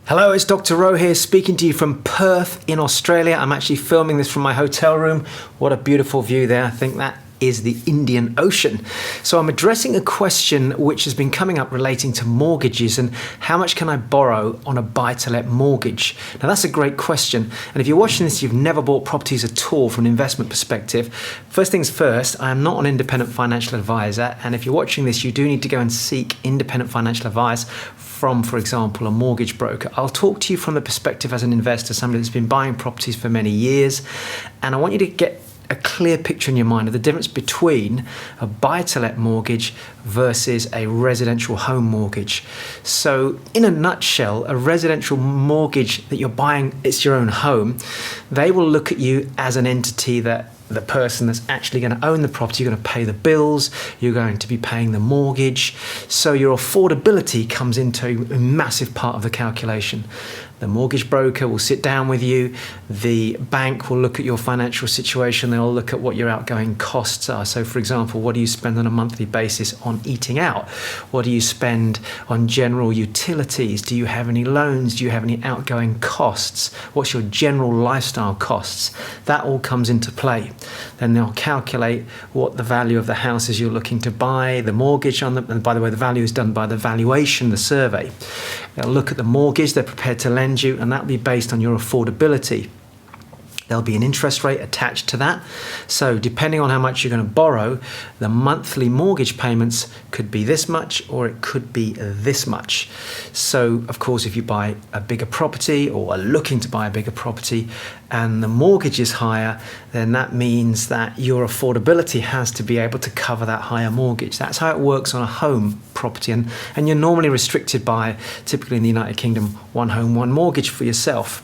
Hello, it's Dr. Rowe here speaking to you from Perth in Australia. I'm actually filming this from my hotel room. What a beautiful view there. I think that is the Indian Ocean. So I'm addressing a question which has been coming up relating to mortgages and how much can I borrow on a buy-to-let mortgage? Now that's a great question. And if you're watching this, you've never bought properties at all from an investment perspective. First things first, I am not an independent financial advisor. And if you're watching this, you do need to go and seek independent financial advice from, for example, a mortgage broker. I'll talk to you from the perspective as an investor, somebody that's been buying properties for many years. And I want you to get a clear picture in your mind of the difference between a buy-to-let mortgage versus a residential home mortgage. So in a nutshell, a residential mortgage that you're buying, it's your own home, they will look at you as an entity that the person that's actually going to own the property, you're going to pay the bills, you're going to be paying the mortgage. So your affordability comes into a massive part of the calculation. The mortgage broker will sit down with you. The bank will look at your financial situation. They'll look at what your outgoing costs are. So for example, what do you spend on a monthly basis on eating out? What do you spend on general utilities? Do you have any loans? Do you have any outgoing costs? What's your general lifestyle costs? That all comes into play. Then they'll calculate what the value of the house is you're looking to buy, the mortgage on them. And by the way, the value is done by the valuation, the survey. They'll look at the mortgage they're prepared to lend you, and that'll be based on your affordability. There'll be an interest rate attached to that. So depending on how much you're going to borrow, the monthly mortgage payments could be this much or it could be this much. So of course, if you buy a bigger property or are looking to buy a bigger property and the mortgage is higher, then that means that your affordability has to be able to cover that higher mortgage. That's how it works on a home property. And you're normally restricted by, typically in the United Kingdom, one home, one mortgage for yourself.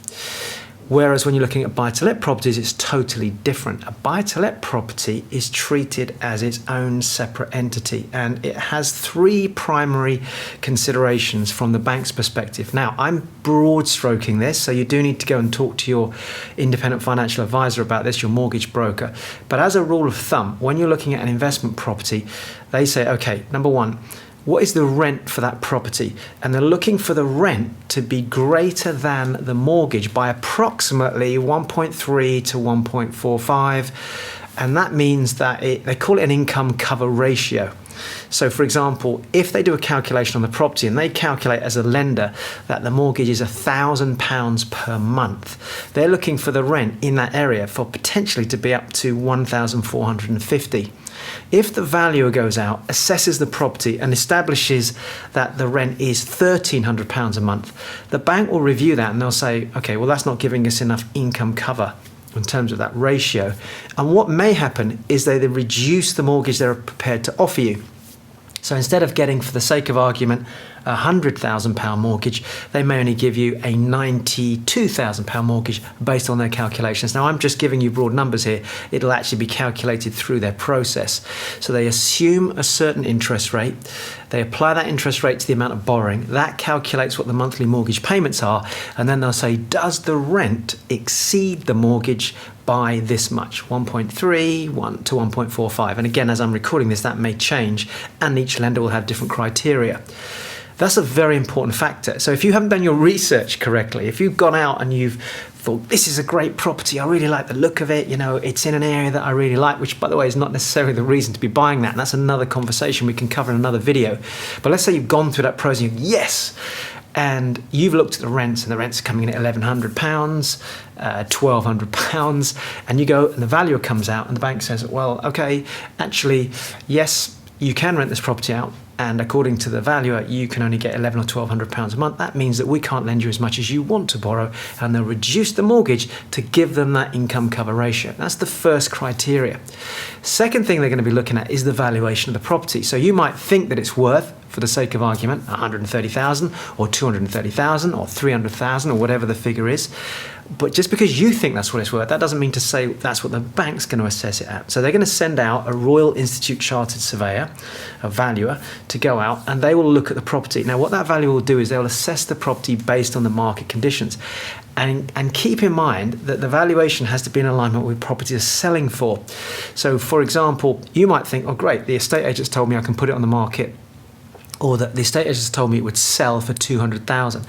Whereas when you're looking at buy-to-let properties, it's totally different. A buy-to-let property is treated as its own separate entity, and it has three primary considerations from the bank's perspective. Now, I'm broad stroking this, so you do need to go and talk to your independent financial advisor about this, your mortgage broker. But as a rule of thumb, when you're looking at an investment property, they say, okay, number one, what is the rent for that property? And they're looking for the rent to be greater than the mortgage by approximately 1.3 to 1.45. And that means that they call it an income cover ratio. So for example, if they do a calculation on the property and they calculate as a lender that the mortgage is £1,000 per month, they're looking for the rent in that area for potentially to be up to £1,450. If the valuer goes out, assesses the property and establishes that the rent is £1,300 a month, the bank will review that and they'll say, okay, well, that's not giving us enough income cover in terms of that ratio. And what may happen is they reduce the mortgage they're prepared to offer you. So instead of getting, for the sake of argument, a £100,000 mortgage, they may only give you a £92,000 mortgage based on their calculations. Now, I'm just giving you broad numbers here. It'll actually be calculated through their process. So they assume a certain interest rate. They apply that interest rate to the amount of borrowing. That calculates what the monthly mortgage payments are. And then they'll say, does the rent exceed the mortgage by this much, 1.3 to 1.45. And again, as I'm recording this, that may change, and each lender will have different criteria. That's a very important factor. So if you haven't done your research correctly, if you've gone out and you've thought, this is a great property, I really like the look of it, it's in an area that I really like, which by the way is not necessarily the reason to be buying that. And that's another conversation we can cover in another video. But let's say you've gone through that process and you go, yes, and you've looked at the rents and the rents are coming in at £1,100, £1,200, and you go and the valuer comes out and the bank says, well, okay, actually, yes, you can rent this property out, and according to the valuer, you can only get £1,100 or £1,200 a month. That means that we can't lend you as much as you want to borrow, and they'll reduce the mortgage to give them that income cover ratio. That's the first criteria. Second thing they're going to be looking at is the valuation of the property. So you might think that it's worth, for the sake of argument, 130,000 or 230,000 or 300,000 or whatever the figure is. But just because you think that's what it's worth, that doesn't mean to say that's what the bank's going to assess it at. So they're going to send out a Royal Institute Chartered Surveyor, a valuer, to go out and they will look at the property. Now, what that valuer will do is they'll assess the property based on the market conditions. And keep in mind that the valuation has to be in alignment with what property is selling for. So, for example, you might think, oh, great, the estate agent's told me I can put it on the market or that the estate agents told me it would sell for 200,000.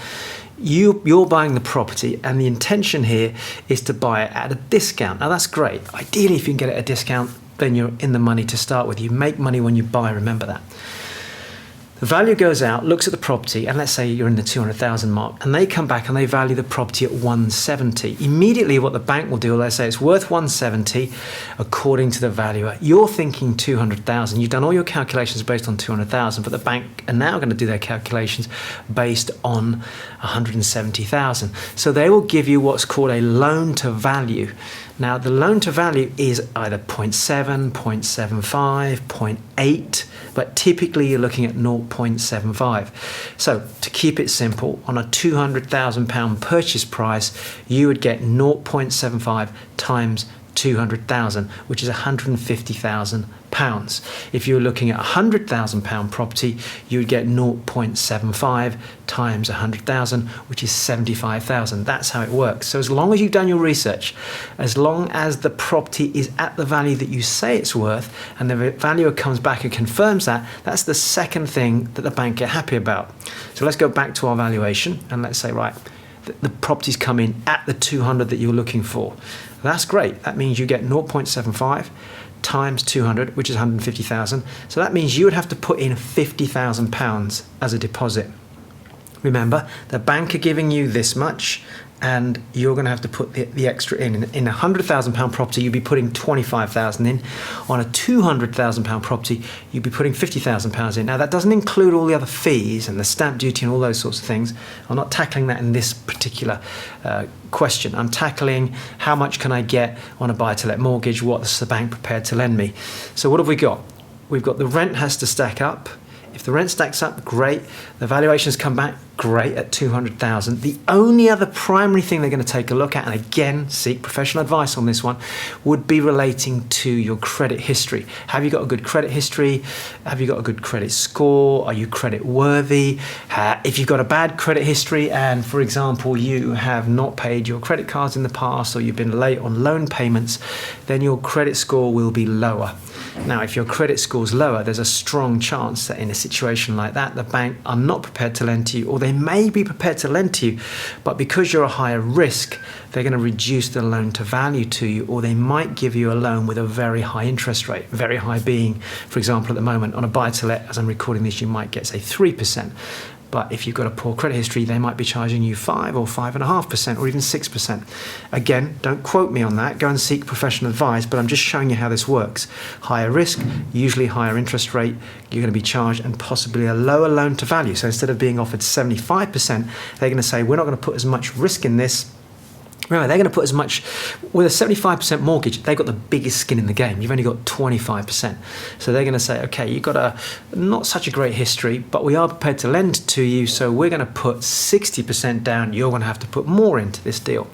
You're buying the property, and the intention here is to buy it at a discount. Now that's great. Ideally, if you can get it at a discount, then you're in the money to start with. You make money when you buy, remember that. The value goes out, looks at the property, and let's say you're in the 200,000 mark, and they come back and they value the property at 170. Immediately what the bank will do, let's say it's worth 170 according to the valuer. You're thinking 200,000. You've done all your calculations based on 200,000, but the bank are now going to do their calculations based on 170,000. So they will give you what's called a loan to value. Now, the loan to value is either 0.7, 0.75, 0.8, but typically you're looking at 0.75. So to keep it simple, on a £200,000 purchase price, you would get 0.75 times 200,000, which is £150,000. If you were looking at a £100,000 property, you would get 0.75 times 100,000, which is 75,000. That's how it works. So as long as you've done your research, as long as the property is at the value that you say it's worth, and the valuer comes back and confirms that, that's the second thing that the bank get happy about. So let's go back to our valuation, and let's say, right, the property's come in at the 200 that you're looking for. That's great. That means you get 0.75 times 200, which is 150,000. So that means you would have to put in £50,000 as a deposit. Remember, the bank are giving you this much, and you're going to have to put the extra in. In a £100,000 property, you'd be putting £25,000 in. On a £200,000 property, you'd be putting £50,000 in. Now, that doesn't include all the other fees and the stamp duty and all those sorts of things. I'm not tackling that in this particular question. I'm tackling how much can I get on a buy-to-let mortgage, what's the bank prepared to lend me. So what have we got? We've got the rent has to stack up. If the rent stacks up, great. The valuations come back, great, at 200,000. The only other primary thing they're going to take a look at, and again, seek professional advice on this one, would be relating to your credit history. Have you got a good credit history? Have you got a good credit score? Are you credit worthy? If you've got a bad credit history and, for example, you have not paid your credit cards in the past, or you've been late on loan payments, then your credit score will be lower. Now, if your credit score's lower, there's a strong chance that in a situation like that, the bank are not prepared to lend to you, or they may be prepared to lend to you, but because you're a higher risk, they're going to reduce the loan to value to you, or they might give you a loan with a very high interest rate, very high being, for example, at the moment on a buy-to-let, as I'm recording this, you might get, say, 3%. But if you've got a poor credit history, they might be charging you 5 or 5.5% or even 6%. Again, don't quote me on that. Go and seek professional advice, but I'm just showing you how this works. Higher risk, usually higher interest rate, you're going to be charged, and possibly a lower loan to value. So instead of being offered 75%, they're going to say, we're not going to put as much risk in this. Remember, they're going to put as much, with a 75% mortgage, they've got the biggest skin in the game. You've only got 25%. So they're going to say, okay, you've got a not such a great history, but we are prepared to lend to you, so we're going to put 60% down. You're going to have to put more into this deal.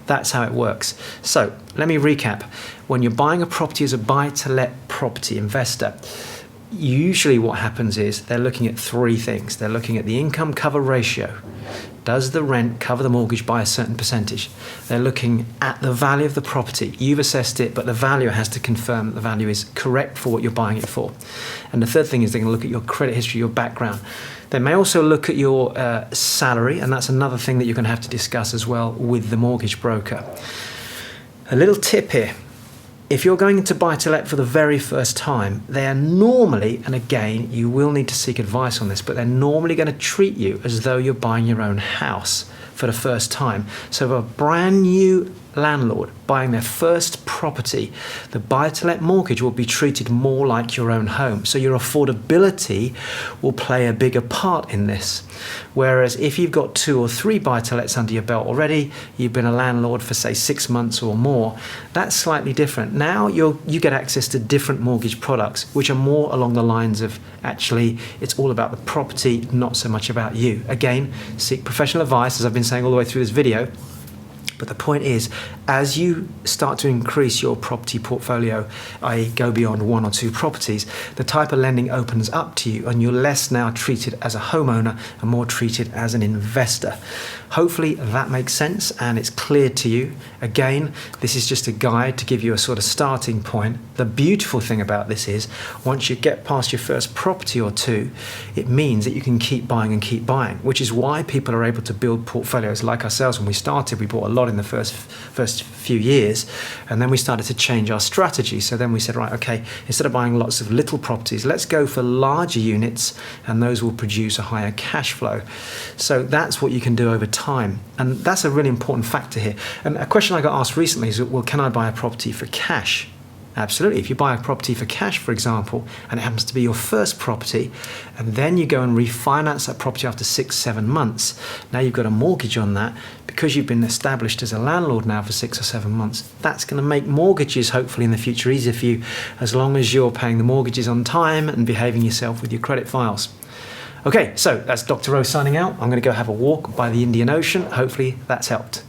That's how it works. So let me recap. When you're buying a property as a buy-to-let property investor, usually what happens is they're looking at three things. They're looking at the income cover ratio. Does the rent cover the mortgage by a certain percentage? They're looking at the value of the property. You've assessed it, but the valuer has to confirm that the value is correct for what you're buying it for. And the third thing is they're going to look at your credit history, your background. They may also look at your salary, and that's another thing that you're going to have to discuss as well with the mortgage broker. A little tip here. If you're going into buy-to-let for the very first time, they are normally, and again, you will need to seek advice on this, but they're normally going to treat you as though you're buying your own house for the first time. So if a brand new landlord buying their first property, the buy-to-let mortgage will be treated more like your own home. So your affordability will play a bigger part in this. Whereas if you've got 2 or 3 buy-to-lets under your belt already, you've been a landlord for say 6 months or more, that's slightly different. Now you get access to different mortgage products, which are more along the lines of actually it's all about the property, not so much about you. Again, seek professional advice, as I've been saying all the way through this video. But the point is, as you start to increase your property portfolio, i.e. go beyond 1 or 2 properties, the type of lending opens up to you and you're less now treated as a homeowner and more treated as an investor. Hopefully that makes sense and it's clear to you. Again, this is just a guide to give you a sort of starting point. The beautiful thing about this is, once you get past your first property or 2, it means that you can keep buying and keep buying, which is why people are able to build portfolios like ourselves. When we started, we bought a lot in the first few years, and then we started to change our strategy. So then we said, right, okay, instead of buying lots of little properties, let's go for larger units, and those will produce a higher cash flow. So that's what you can do over time, and that's a really important factor here. And a question I got asked recently is, well, can I buy a property for cash? Absolutely. If you buy a property for cash, for example, and it happens to be your first property, and then you go and refinance that property after 6-7 months, now you've got a mortgage on that, because you've been established as a landlord now for 6 or 7 months, that's going to make mortgages hopefully in the future easier for you, as long as you're paying the mortgages on time and behaving yourself with your credit files. Okay, so that's Dr. Rose signing out. I'm going to go have a walk by the Indian Ocean. Hopefully that's helped.